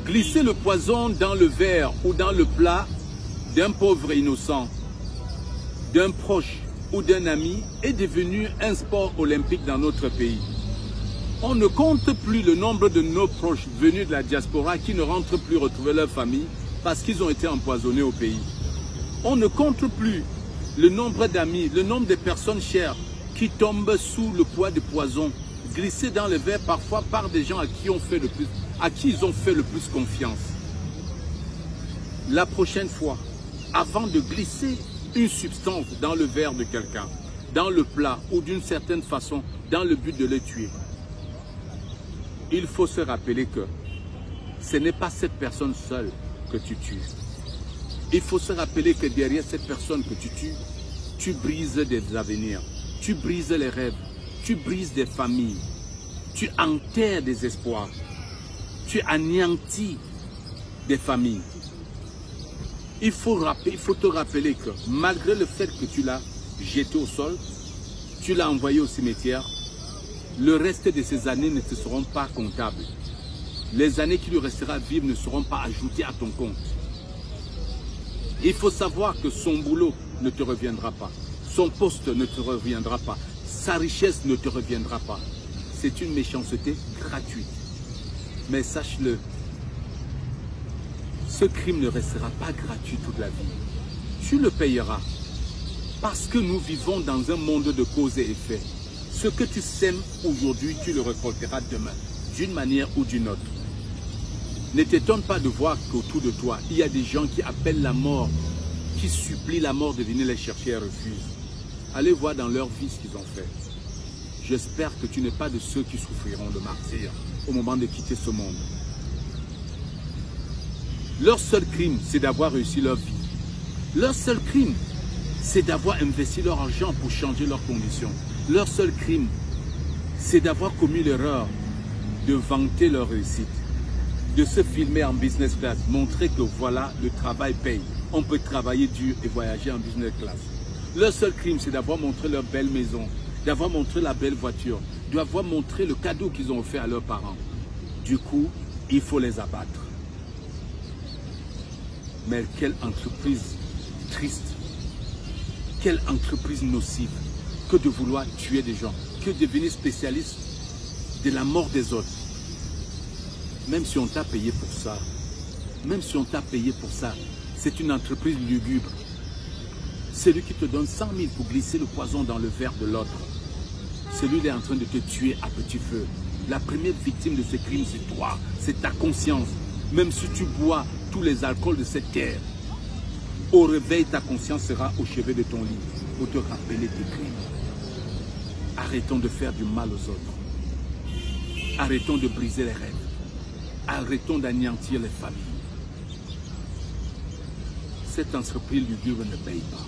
Glisser le poison dans le verre ou dans le plat d'un pauvre innocent, d'un proche ou d'un ami est devenu un sport olympique dans notre pays. On ne compte plus le nombre de nos proches venus de la diaspora qui ne rentrent plus retrouver leur famille parce qu'ils ont été empoisonnés au pays. On ne compte plus le nombre d'amis, le nombre de personnes chères qui tombent sous le poids de poison, glissés dans le verre parfois par des gens à qui ils ont fait le plus confiance. La prochaine fois, avant de glisser une substance dans le verre de quelqu'un, dans le plat ou d'une certaine façon, dans le but de le tuer, il faut se rappeler que ce n'est pas cette personne seule que tu tues. Il faut se rappeler que derrière cette personne que tu tues, tu brises des avenirs, tu brises les rêves, tu brises des familles, tu enterres des espoirs, tu anéantis des familles. Il faut te rappeler que malgré le fait que tu l'as jeté au sol, tu l'as envoyé au cimetière, le reste de ces années ne te seront pas comptables. Les années qui lui restera à vivre ne seront pas ajoutées à ton compte. Il faut savoir que son boulot ne te reviendra pas. Son poste ne te reviendra pas. Sa richesse ne te reviendra pas. C'est une méchanceté gratuite. Mais sache-le, ce crime ne restera pas gratuit toute la vie. Tu le payeras. Parce que nous vivons dans un monde de cause et effet. Ce que tu sèmes aujourd'hui, tu le récolteras demain, d'une manière ou d'une autre. Ne t'étonne pas de voir qu'autour de toi, il y a des gens qui appellent la mort, qui supplient la mort de venir les chercher et refusent. Allez voir dans leur vie ce qu'ils ont fait. J'espère que tu n'es pas de ceux qui souffriront le martyre au moment de quitter ce monde. Leur seul crime, c'est d'avoir réussi leur vie. Leur seul crime, c'est d'avoir investi leur argent pour changer leurs conditions. Leur seul crime, c'est d'avoir commis l'erreur de vanter leur réussite, de se filmer en business class, montrer que voilà, le travail paye. On peut travailler dur et voyager en business class. Leur seul crime, c'est d'avoir montré leur belle maison, d'avoir montré la belle voiture, d'avoir montré le cadeau qu'ils ont offert à leurs parents. Du coup, il faut les abattre. Mais quelle entreprise triste, quelle entreprise nocive que de vouloir tuer des gens, que de devenir spécialiste de la mort des autres. Même si on t'a payé pour ça, c'est une entreprise lugubre. Celui qui te donne 100 000 pour glisser le poison dans le verre de l'autre, celui-là est en train de te tuer à petit feu. La première victime de ce crime, c'est toi, c'est ta conscience. Même si tu bois tous les alcools de cette terre, au réveil, ta conscience sera au chevet de ton lit pour te rappeler tes crimes. Arrêtons de faire du mal aux autres. Arrêtons de briser les rêves. Arrêtons d'anéantir les familles. Cette entreprise lugubre ne paye pas.